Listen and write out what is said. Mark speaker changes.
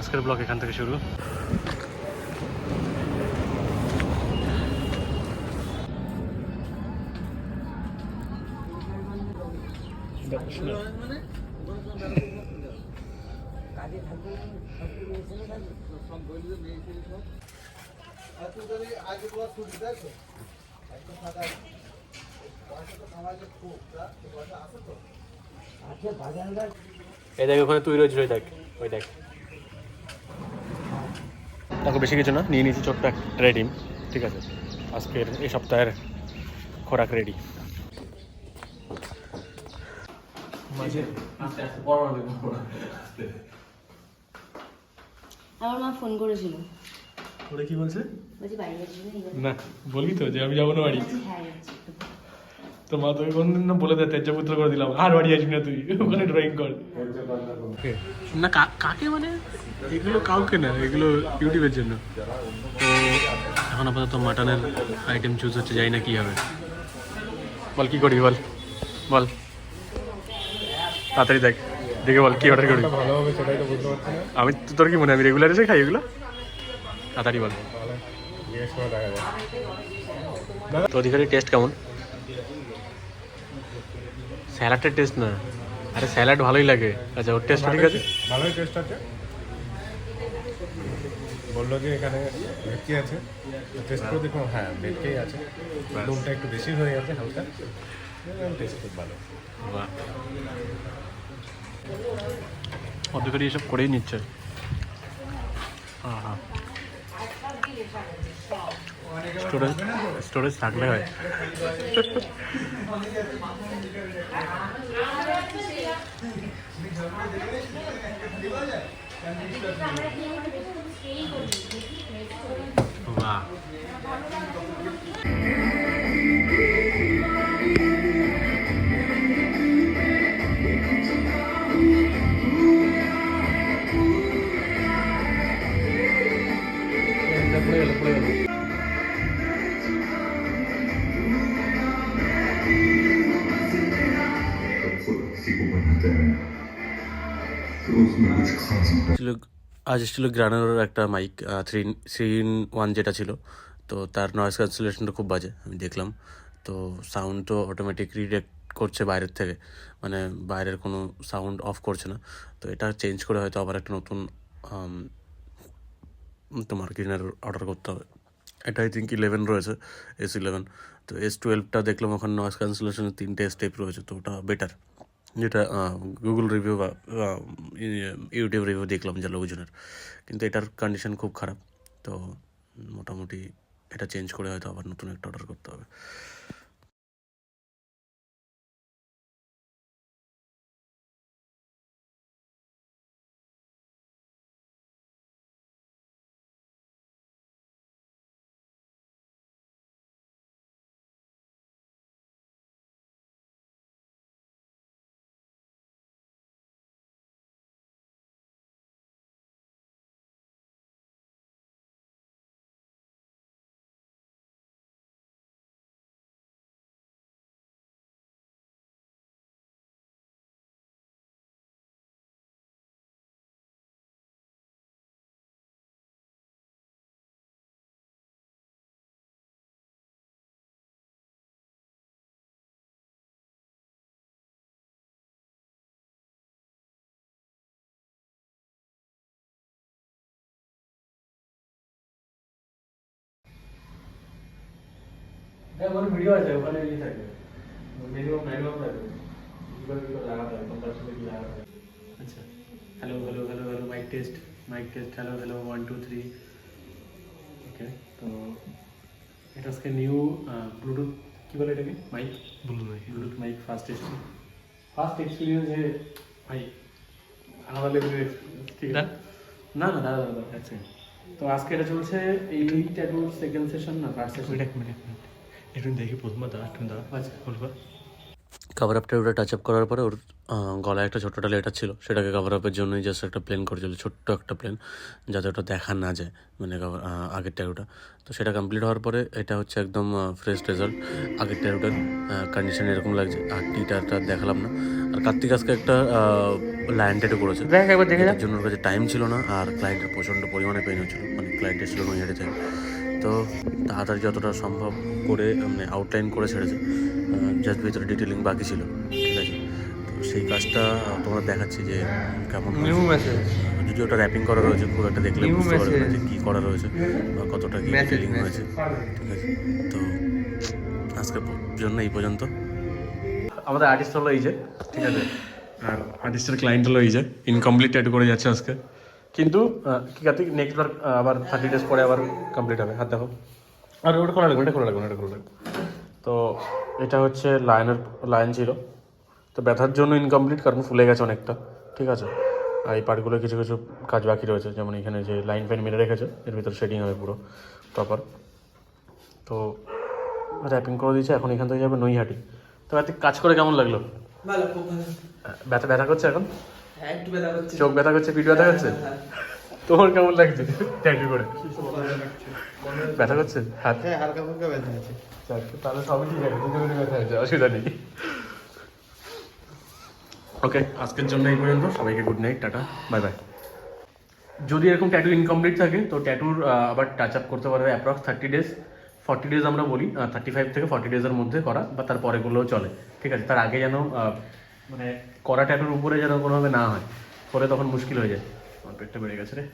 Speaker 1: আজকের ব্লগ এখান থেকে শুরু। এই দেখ ওখানে তুই রয়েছিস, ওই দেখ, ওই দেখ। তাকে বেশি কিছু না, নিয়ে নিয়েছি ছোট্ট একটা ডিম। ঠিক আছে, আজকের এই সপ্তাহের খোরাক রেডি।
Speaker 2: আমার মা ফোন করেছিল।
Speaker 1: ওরা কি বলছে?
Speaker 2: বলছি বাড়ি যাচ্ছি
Speaker 1: না, বলি তো যে আমি যাবো না বাড়ি।
Speaker 2: হ্যাঁ যাচ্ছি।
Speaker 1: তো মা তোকে কোনদিন না বলে দেয় তেজপুত্র করে দিলাম, আর বাড়ি আসবি না তুই, ওখানে ড্রয়িং কর না। কাকে মানে এগুলো কাউকে না, এগুলো ইউটিউবের জন্য। তো এখন আপাতত মাটনের আইটেম চুজ হচ্ছে, যাই না কি হবে। বল কি করি, বল বল তাড়াতাড়ি দেখ, দেখে বল কি অর্ডার করবি।
Speaker 3: ভালো হবে সেটাই তো বুঝতে পারছি না।
Speaker 1: আমি তো, তোর কি মনে হয় আমি রেগুলার এসে খাই এগুলো? তাড়াতাড়ি বল।
Speaker 3: তাহলে জিজ্ঞেস করে দেখা যায়।
Speaker 1: তো ওদিকে টেস্ট কেমন? স্যালাডের টেস্ট না, আরে স্যালাড ভালোই লাগে। আচ্ছা, ওর টেস্ট ঠিক আছে,
Speaker 3: ভালোই টেস্ট আছে। বললো যে এখানে ভেটকি আছে, টেস্ট করে দেখুন। হ্যাঁ, ভেটকিই আছে, নুনটা একটু বেশি হয়ে গেছে হালকা, টেস্ট খুব ভালো।
Speaker 1: বাহ, অধিকারী এসব করেই নিচ্ছে। হ্যাঁ, স্টোরেজ স্টোরেজ থাকলে হয়। বাহ, আজ এসেছিলো গ্রানারের একটা মাইক, 3-in-1 যেটা ছিল। তো তার নয়েজ ক্যান্সেলেশনটা খুব বাজে আমি দেখলাম। তো সাউন্ড তো অটোমেটিক রিডেক্ট করছে বাইরের থেকে, মানে বাইরের কোনো সাউন্ড অফ করছে না। তো এটা চেঞ্জ করে হয়তো আবার একটা নতুন তোমার গ্রিনার অর্ডার করতে হবে। এটা আই থিঙ্ক 11 রয়েছে, S11। তো S12টা দেখলাম ওখানে নয়েজ ক্যান্সেলেশনের 3টে স্টেপ রয়েছে, তো ওটা বেটার। যেটা গুগল রিভিউ বা ইউটিউব রিভিউ দেখলাম যা লোকজনের, কিন্তু এটার কন্ডিশন খুব খারাপ। তো মোটামুটি এটা চেঞ্জ করে হয়তো আবার নতুন একটা অর্ডার করতে হবে। ভিডিও আছে ওখানে, থাকবে মিনিমাম থাকবে, আচ্ছা। Hello hello hello hello, mic test, mic test, hello hello 1 2 3। Okay, তো এটা আজকে নিউ ব্লুটুথ কী বলে এটাকে, mic, bluetooth mic first experience যে ভাই আলাদা লেভেলের। ঠিক আছে, না না দাদা দাদা আচ্ছা। তো আজকে এটা চলছে এই ট্যাটুর সেকেন্ড সেশন না ফার্স্ট সেশন? এক মিনিট একটু দেখি প্রথমে দাঁড়া, একটু দাঁড়া। আচ্ছা, বলবো কভার আপ ট্যাটুটা টাচ আপ করার পরে ওর গলায় একটা ছোট্ট লেটার ছিল, সেটাকে কভার আপের জন্যই জাস্ট একটা প্লেন করেছিল, ছোট্ট একটা প্লেন, যাতে ওটা দেখা না যায়, মানে আগের ট্যাটুটা। তো সেটা কমপ্লিট হওয়ার পরে এটা হচ্ছে একদম ফ্রেশ রেজাল্ট। আগের ট্যাটুটার কন্ডিশন এরকম লাগছে, আর টিটারটা দেখালাম না। আর কার্তিক আজকে একটা লায়ন ট্যাটু করেছে, এটার জন্য ওর কাছে টাইম ছিল না, আর ক্লায়েন্টের প্রচণ্ড পরিমাণে পেন হচ্ছিল, মানে ক্লায়েন্ট এসেছিল নৈহাটি থেকে। তো তাড়াতাড়ি যতটা সম্ভব করে মানে আউটলাইন করে ছেড়েছে, জাস্ট ভিতরে ডিটেলিং বাকি ছিল, ঠিক আছে। তো সেই কাজটা তোমরা দেখাচ্ছি যে কেমন হয়েছে। যদি ওটা র্যাপিং করা রয়েছে, খুব একটা দেখলে বুঝতে পারবে না যে কী করা রয়েছে বা কতটা কী ডিটেলিং হয়েছে, ঠিক আছে। তো আজকের জন্য এই পর্যন্ত। আমাদের আর্টিস্ট হলো এই যে, ঠিক আছে, আর আর্টিস্টের ক্লায়েন্ট হলো এই যে, ইনকমপ্লিট ট্যাটু করে যাচ্ছে আজকে, কিন্তু কি কার্তিক নেক্সট বার আবার 30 ডেজ পরে আবার কমপ্লিট হবে। হাত দেখো, আর ওটা খোলা লাগবে, এটা খোলা লাগবে, এটা খোলা লাগবে। তো এটা হচ্ছে লায়ন ছিল, তো ব্যথার জন্য ইনকমপ্লিট, কারণ ফুলে গেছে অনেকটা, ঠিক আছে। আর এই পার্টগুলো কিছু কিছু কাজ বাকি রয়েছে, যেমন এখানে যে লাইন ফাইন মেরে রেখেছে, এর ভিতরে শেডিং হবে পুরো প্রপার। তো র্যাপিং করে দিয়েছে, এখন এখান থেকে যাবে নৈহাটি। তো কার্তিক কাজ করে কেমন লাগলো?
Speaker 4: ভালো, খুব ভালো।
Speaker 1: ব্যথা ব্যথা করছে এখন?
Speaker 4: হ্যাঁ, একটু ব্যথা করছে।
Speaker 1: চোখ ব্যথা করছে, পিঠ ব্যথা করছে? তোমার কেমন লাগছে ট্যাটু করে? ব্যথা করছে হাত?
Speaker 4: হ্যাঁ, হালকা ফুলকা ব্যথা আছে।
Speaker 1: তাহলে সবই ঠিক আছে, দুজনেরই ব্যথা হয়েছে, অসুবিধা নেই। ওকে, আজকের জন্য এই পর্যন্ত। সবাইকে good night, tata, bye bye. যদি এরকম ট্যাটু ইনকমপ্লিট থাকে, তো ট্যাটুর আবার টাচ আপ করতে পারবে অ্যাপ্রক্স 30 ডেজ, 40 ডেজ আমরা বলি, 35 থেকে 40 ডেজের মধ্যে করা, বা তার পরে করলেও চলে, ঠিক আছে। তার আগে যেন মানে করা ট্যাটুর উপরে যেন কোনোভাবে না হয়, পরে তখন মুশকিল হয়ে যায়। আমার পেটটা বেড়ে গেছে রে।